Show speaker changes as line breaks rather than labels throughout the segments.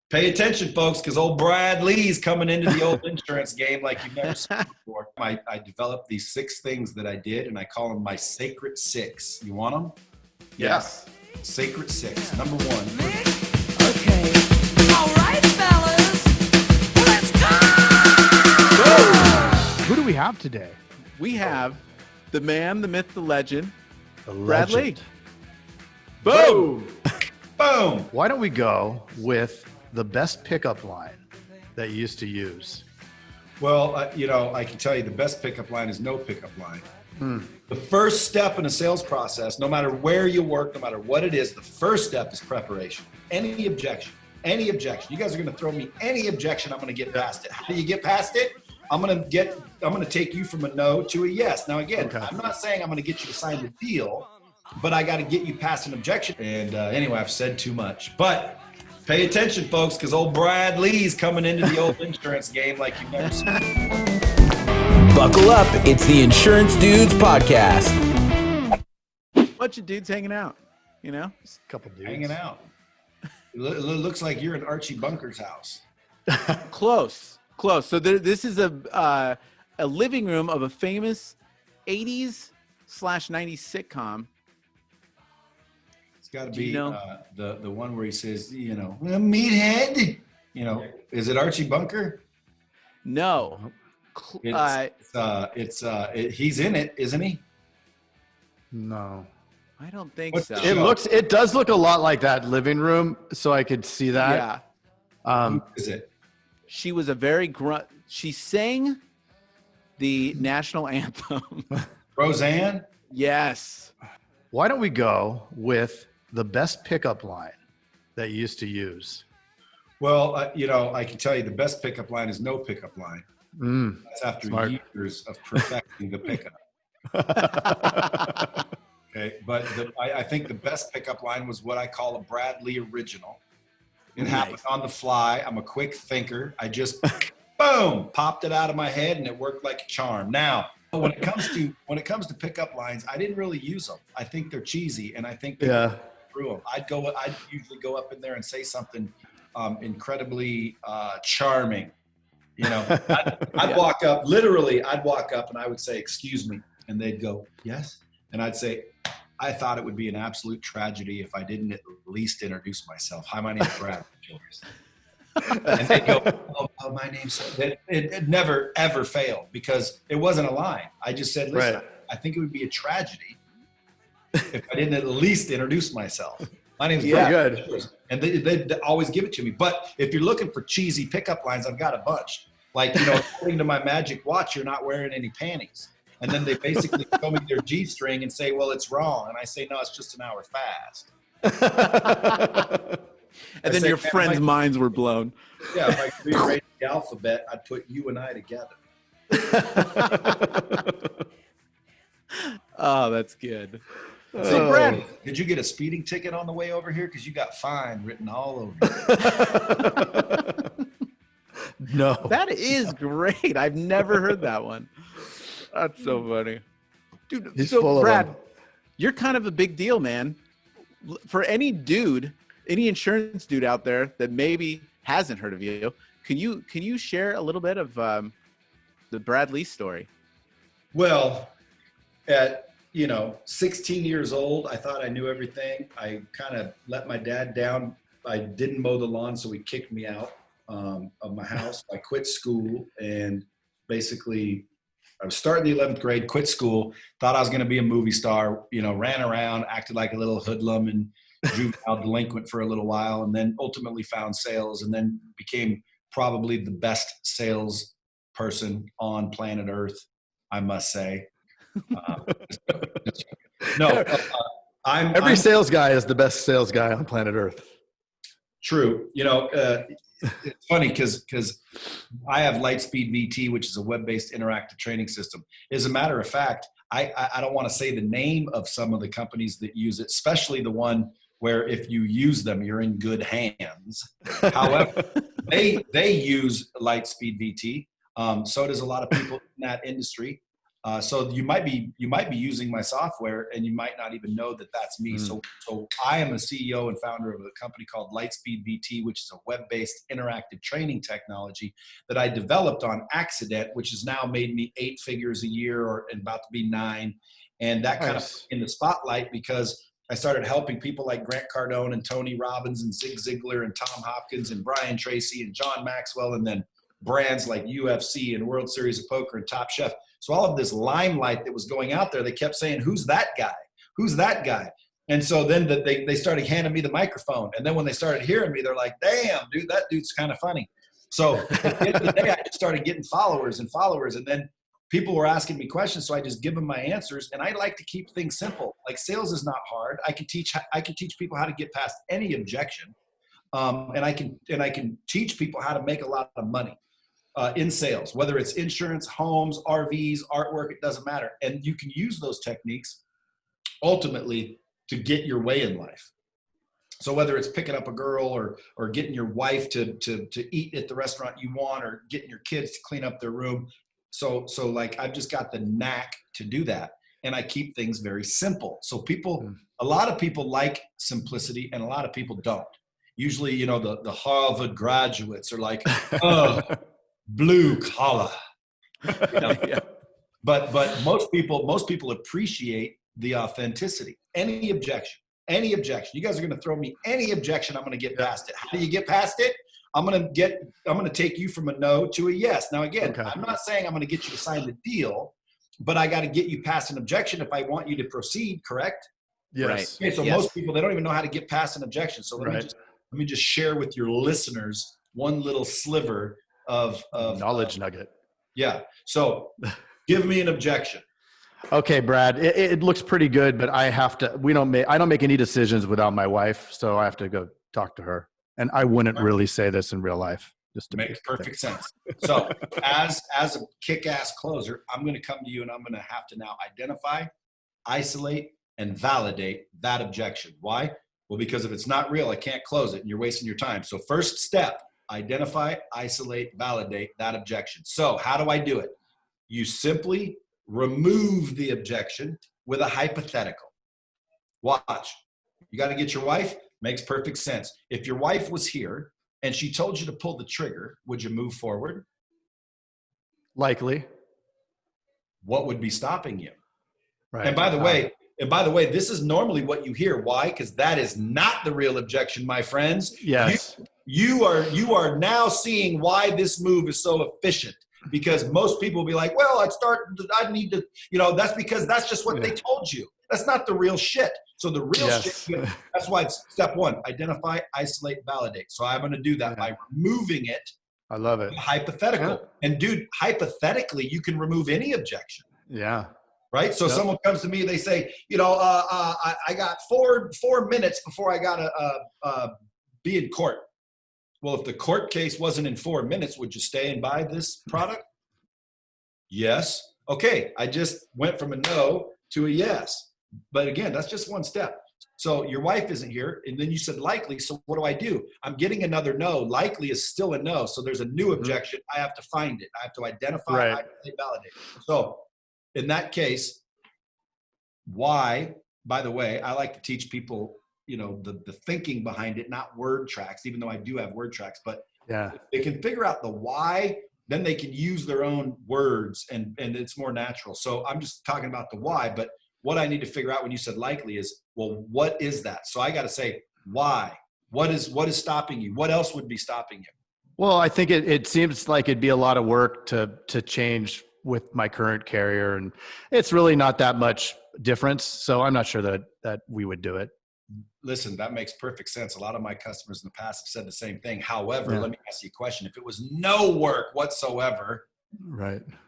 Pay attention, folks, because old Brad Lea's coming into the old insurance game like you've never seen before. I developed these 6 things that I did, and I call them my sacred 6. You want them?
Yes.
Sacred 6. Number 1.
Okay. All right, fellas. Let's go!
Who do we have today?
We have the man, the myth, the legend,
The
Brad Lea.
legend.
Boom!
Boom.
Why don't we go with the best pickup line that you used to use?
Well, I can tell you the best pickup line is no pickup line. The first step in a sales process, no matter where you work, no matter what it is, the first step is preparation. Any objection. You guys are going to throw me any objection, I'm going to get past it. How do you get past it? I'm going to take you from a no to a yes. Now, again, I'm not saying I'm going to get you to sign the deal, but I got to get you past an objection. And anyway, I've said too much, but pay attention, folks, because old Brad Lea's coming into the old insurance game like you've never seen before.
Buckle up. It's the Insurance Dudes Podcast.
Bunch of dudes hanging out, you know?
Just a couple dudes.
Hanging out. It looks like you're in Archie Bunker's house.
Close. So this is a living room of a famous 80s/90s sitcom.
It's got to
Do
be
you know?
the one where he says, meathead. Is it Archie Bunker?
No.
He's in it, isn't he?
No.
I don't think
What's
so.
the
It does look a lot like that living room, so I could see that.
Yeah.
Who is it?
She was a very she sang the national anthem.
Roseanne?
Yes.
Why don't we go with the best pickup line that you used to use?
Well, I can tell you the best pickup line is no pickup line. That's after
Smart.
years of perfecting the pickup. Okay, but I think the best pickup line was what I call a Brad Lea original. It happened on the fly. I'm a quick thinker. I just, boom, popped it out of my head, and it worked like a charm. Now, when it comes to pickup lines, I didn't really use them. I think they're cheesy, and I think through them. I'd usually go up in there and say something incredibly charming. I'd walk up, and I would say, "Excuse me," and they'd go, "Yes," and I'd say, "I thought it would be an absolute tragedy if I didn't at least introduce myself. Hi, my name is Brad. Yours." And they'd go, "Oh, my name's." It never ever failed because it wasn't a line. I just said, "Listen,
Right.
I think it would be a tragedy if I didn't at least introduce myself. My name's
Yeah,
Brad."
good.
And they always give it to me. But if you're looking for cheesy pickup lines, I've got a bunch. Like, according to my magic watch, you're not wearing any panties. And then they basically show me their G-string and say, "Well, it's wrong." And I say, "No, it's just an hour fast."
And then your friends' minds were blown.
Yeah, if I could rearrange the alphabet, I'd put you and I together.
Oh, that's good.
So, Brad, did you get a speeding ticket on the way over here? Because you got "fine" written all over you.
No.
That is great. I've never heard that one. That's so funny. Dude,
He's
so
full of
Brad,
them.
you're kind of a big deal, man. For any dude, any insurance dude out there that maybe hasn't heard of you, can you share a little bit of the Brad Lea story?
Well, at 16 years old, I thought I knew everything. I kind of let my dad down. I didn't mow the lawn, so he kicked me out of my house. I quit school, and basically I was starting the 11th grade, quit school, thought I was going to be a movie star, ran around, acted like a little hoodlum and juvenile delinquent for a little while, and then ultimately found sales, and then became probably the best sales person on planet Earth, I must say.
Every sales guy is the best sales guy on planet Earth.
True. It's funny because I have Lightspeed VT, which is a web-based interactive training system. As a matter of fact, I don't want to say the name of some of the companies that use it, especially the one where if you use them, you're in good hands. However, they use Lightspeed VT. So does a lot of people in that industry. So you might be using my software and you might not even know that that's me. So I am a CEO and founder of a company called Lightspeed VT, which is a web-based interactive training technology that I developed on accident, which has now made me 8 figures a year or about to be 9. And that kind of put me in the spotlight because I started helping people like Grant Cardone and Tony Robbins and Zig Ziglar and Tom Hopkins and Brian Tracy and John Maxwell, and then brands like UFC and World Series of Poker and Top Chef. So all of this limelight that was going out there, they kept saying, who's that guy? Who's that guy? And so then they started handing me the microphone. And then when they started hearing me, they're like, damn, dude, that dude's kind of funny. So at the end of the day, I just started getting followers. And then people were asking me questions, so I just give them my answers. And I like to keep things simple. Like sales is not hard. I can teach people how to get past any objection. And I can teach people how to make a lot of money. In sales, whether it's insurance, homes, RVs, artwork, it doesn't matter. And you can use those techniques ultimately to get your way in life. So whether it's picking up a girl or getting your wife to eat at the restaurant you want, or getting your kids to clean up their room. So like I've just got the knack to do that. And I keep things very simple. So a lot of people like simplicity and a lot of people don't. Usually, you know, the Harvard graduates are like, oh, blue collar. You know?
Yeah.
But most people appreciate the authenticity. Any objection, you guys are going to throw me any objection, I'm going to get past it. How do you get past it? I'm going to take you from a no to a yes. Now again, I'm not saying I'm going to get you to sign the deal, but I got to get you past an objection if I want you to proceed, correct?
Yes.
Okay, so most people, they don't even know how to get past an objection. So let me just share with your listeners one little sliver of
knowledge nugget.
Yeah. So give me an objection.
Okay, Brad, it looks pretty good, but I don't make any decisions without my wife. So I have to go talk to her, and I wouldn't really say this in real life. Just to
makes perfect sense. So as a kick-ass closer, I'm going to come to you and I'm going to have to now identify, isolate, and validate that objection. Why? Well, because if it's not real, I can't close it and you're wasting your time. So first step, identify, isolate, validate that objection. So how do I do it? You simply remove the objection with a hypothetical. Watch. You got to get your wife? Makes perfect sense. If your wife was here and she told you to pull the trigger, would you move forward?
Likely.
What would be stopping you?
Right.
And by the way, this is normally what you hear. Why? Because that is not the real objection, my friends.
Yes.
You are now seeing why this move is so efficient, because most people will be like, well, I need to, that's because that's just what they told you. That's not the real shit. So the real shit, that's why it's step 1, identify, isolate, validate. So I'm going to do that by removing it.
I love it.
Hypothetical. Yeah. And dude, hypothetically, you can remove any objection.
Yeah.
Right. So someone comes to me, they say, I got four minutes before I got to be in court. Well, if the court case wasn't in 4 minutes, would you stay and buy this product? Yes. Okay. I just went from a no to a yes. But again, that's just one step. So your wife isn't here. And then you said likely. So what do? I'm getting another no. Likely is still a no. So there's a new objection. I have to find it. I have to identify, validate. So in that case, why, by the way, I like to teach people, the thinking behind it, not word tracks, even though I do have word tracks, but if they can figure out the why, then they can use their own words and it's more natural. So I'm just talking about the why, but what I need to figure out when you said likely is, well, what is that? So I got to say, why? What is stopping you? What else would be stopping you?
Well, I think it seems like it'd be a lot of work to change with my current carrier, and it's really not that much difference. So I'm not sure that we would do it.
Listen, that makes perfect sense. A lot of my customers in the past have said the same thing. However, let me ask you a question. If it was no work whatsoever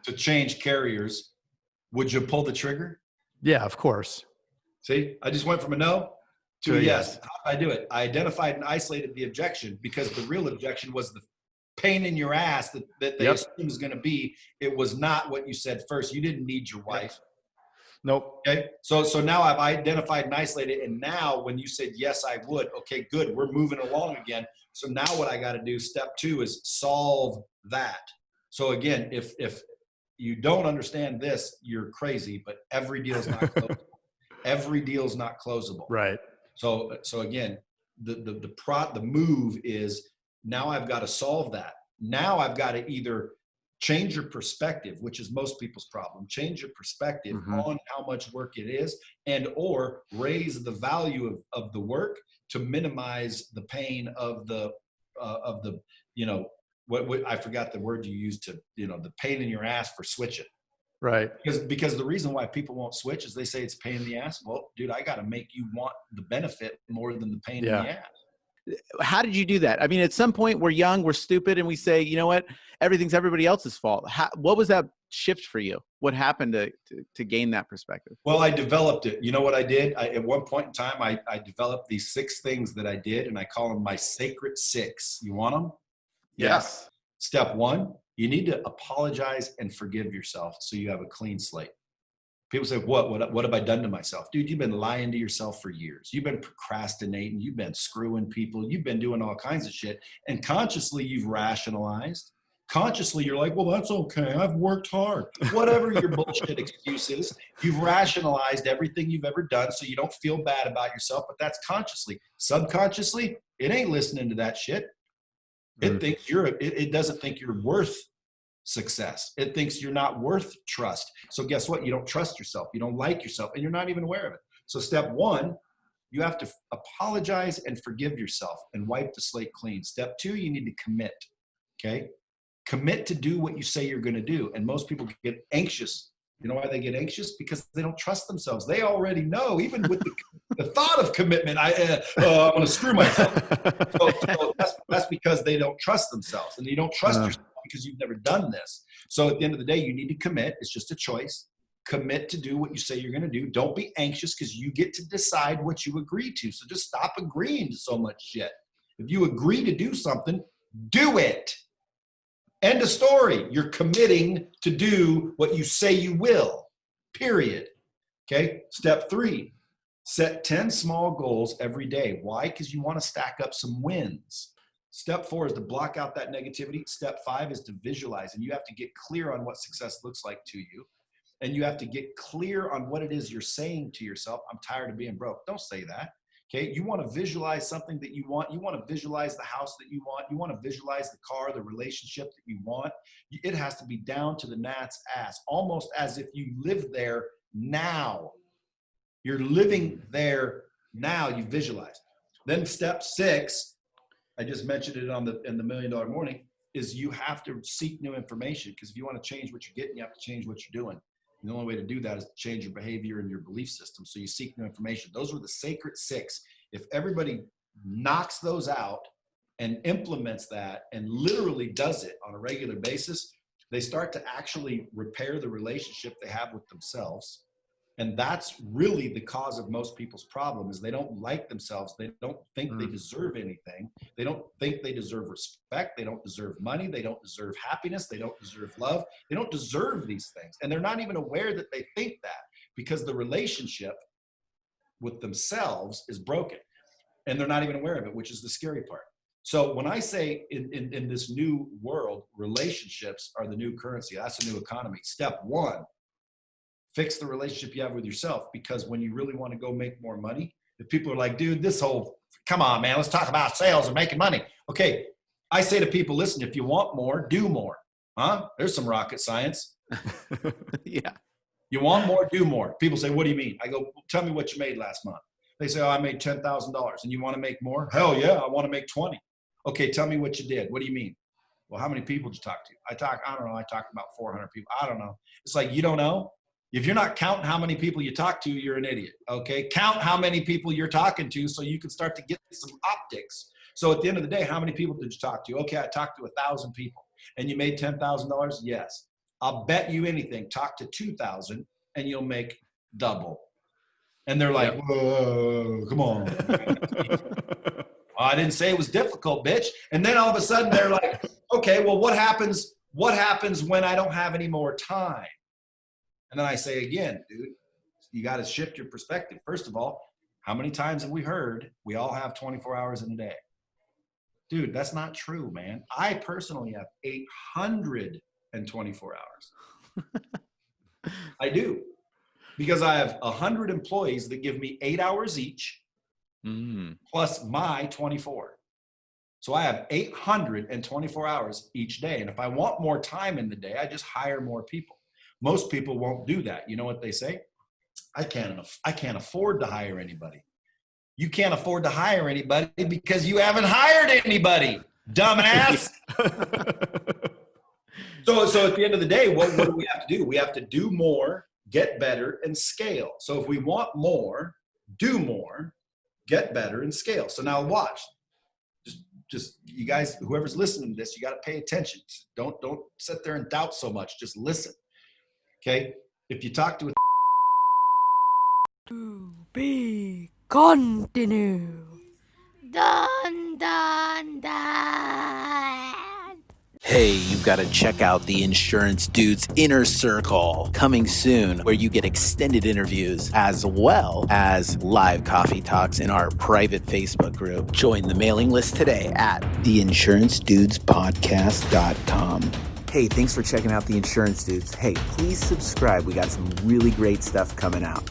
to change carriers, would you pull the trigger?
Yeah, of course.
See, I just went from a no to a yes. How did I do it? I identified and isolated the objection, because the real objection was the pain in your ass that they assumed was going to be. It was not what you said first. You didn't need your wife.
Nope.
Okay. So now I've identified and isolated. And now when you said, yes, I would, okay, good. We're moving along again. So now what I got to do, step 2, is solve that. So again, if you don't understand this, you're crazy, but every deal is not closable. Every deal is not closable.
Right.
So again, the move is now I've got to solve that. Now I've got to either change your perspective, which is most people's problem, change your perspective on how much work it is, and or raise the value of the work to minimize the pain of the what I forgot the word you used to, the pain in your ass for switching.
Right.
Because the reason why people won't switch is they say it's pain in the ass. Well, dude, I got to make you want the benefit more than the pain in the ass.
How did you do that? I mean, at some point we're young, we're stupid, and we say, you know what? Everything's everybody else's fault. What was that shift for you? What happened to gain that perspective?
Well, I developed it. You know what I did? At one point in time, I developed these 6 things that I did, and I call them my sacred 6. You want them?
Yes.
Step 1, you need to apologize and forgive yourself so you have a clean slate. People say, what have I done to myself? Dude, you've been lying to yourself for years. You've been procrastinating. You've been screwing people. You've been doing all kinds of shit. And consciously, you've rationalized. Consciously, you're like, well, that's okay. I've worked hard. Whatever your bullshit excuse is, you've rationalized everything you've ever done so you don't feel bad about yourself. But that's consciously. Subconsciously, it ain't listening to that shit. It thinks it doesn't think you're worth success. It thinks you're not worth trust. So guess what? You don't trust yourself. You don't like yourself, and you're not even aware of it. So step 1, you have to apologize and forgive yourself and wipe the slate clean. Step 2, you need to commit. Okay? Commit to do what you say you're going to do. And most people get anxious. You know why they get anxious? Because they don't trust themselves. They already know, even with the thought of commitment, I'm going to screw myself. So that's because they don't trust themselves, and you don't trust yourself because you've never done this. So at the end of the day, you need to commit. It's just a choice. Commit to do what you say you're going to do. Don't be anxious, because you get to decide what you agree to. So just stop agreeing to so much shit. If you agree to do something, do it. End of story. You're committing to do what you say you will, period. Okay. Step 3, set 10 small goals every day. Why? Because you want to stack up some wins. Step 4 is to block out that negativity. Step 5 is to visualize, and you have to get clear on what success looks like to you. And you have to get clear on what it is you're saying to yourself. I'm tired of being broke. Don't say that. Okay. You want to visualize something that you want. You want to visualize the house that you want. You want to visualize the car, the relationship that you want. It has to be down to the gnat's ass, almost as if you live there now. You're living there now. You visualize. Then step 6, I just mentioned it in the $1 Million Morning, is you have to seek new information, because if you want to change what you're getting, you have to change what you're doing. And the only way to do that is to change your behavior and your belief system. So you seek new information. Those were the sacred 6. If everybody knocks those out and implements that and literally does it on a regular basis, they start to actually repair the relationship they have with themselves. And that's really the cause of most people's problem, is they don't like themselves. They don't think they deserve anything. They don't think they deserve respect. They don't deserve money. They don't deserve happiness. They don't deserve love. They don't deserve these things. And they're not even aware that they think that, because the relationship with themselves is broken. And they're not even aware of it, which is the scary part. So when I say in this new world, relationships are the new currency, that's a new economy. Step 1, fix the relationship you have with yourself, because when you really want to go make more money, if people are like, dude, come on, man, let's talk about sales and making money. Okay. I say to people, listen, if you want more, do more. Huh? There's some rocket science.
Yeah.
You want more, do more. People say, what do you mean? I go, tell me what you made last month. They say, I made $10,000. And you want to make more? Hell yeah, I want to make 20. Okay, tell me what you did. What do you mean? Well, how many people did you talk to? I don't know. I talked about 400 people. I don't know. It's like, you don't know? If you're not counting how many people you talk to, you're an idiot. Okay, count how many people you're talking to so you can start to get some optics. So at the end of the day, how many people did you talk to? Okay, I talked to 1,000 people. And you made $10,000? Yes. I'll bet you anything, talk to 2,000 and you'll make double. And they're like, whoa, come on. I didn't say it was difficult, bitch. And then all of a sudden they're like, okay, well, what happens when I don't have any more time? And then I say again, dude, you got to shift your perspective. First of all, how many times have we heard we all have 24 hours in a day? Dude, that's not true, man. I personally have 824 hours. I do, because I have 100 employees that give me 8 hours each, plus my 24. So I have 824 hours each day. And if I want more time in the day, I just hire more people. Most people won't do that. You know what they say? I can't afford to hire anybody. You can't afford to hire anybody because you haven't hired anybody, dumbass. So at the end of the day, what do we have to do? We have to do more, get better, and scale. So if we want more, do more, get better, and scale. So now watch. Just you guys, whoever's listening to this, you got to pay attention. Don't sit there and doubt so much. Just listen. Okay? If you talk to a
To be continue. Dun dun dun.
Hey, you've got to check out the Insurance Dudes Inner Circle coming soon, where you get extended interviews as well as live coffee talks in our private Facebook group. Join the mailing list today at theinsurancedudespodcast.com. Hey, thanks for checking out the Insurance Dudes. Hey, please subscribe. We got some really great stuff coming out.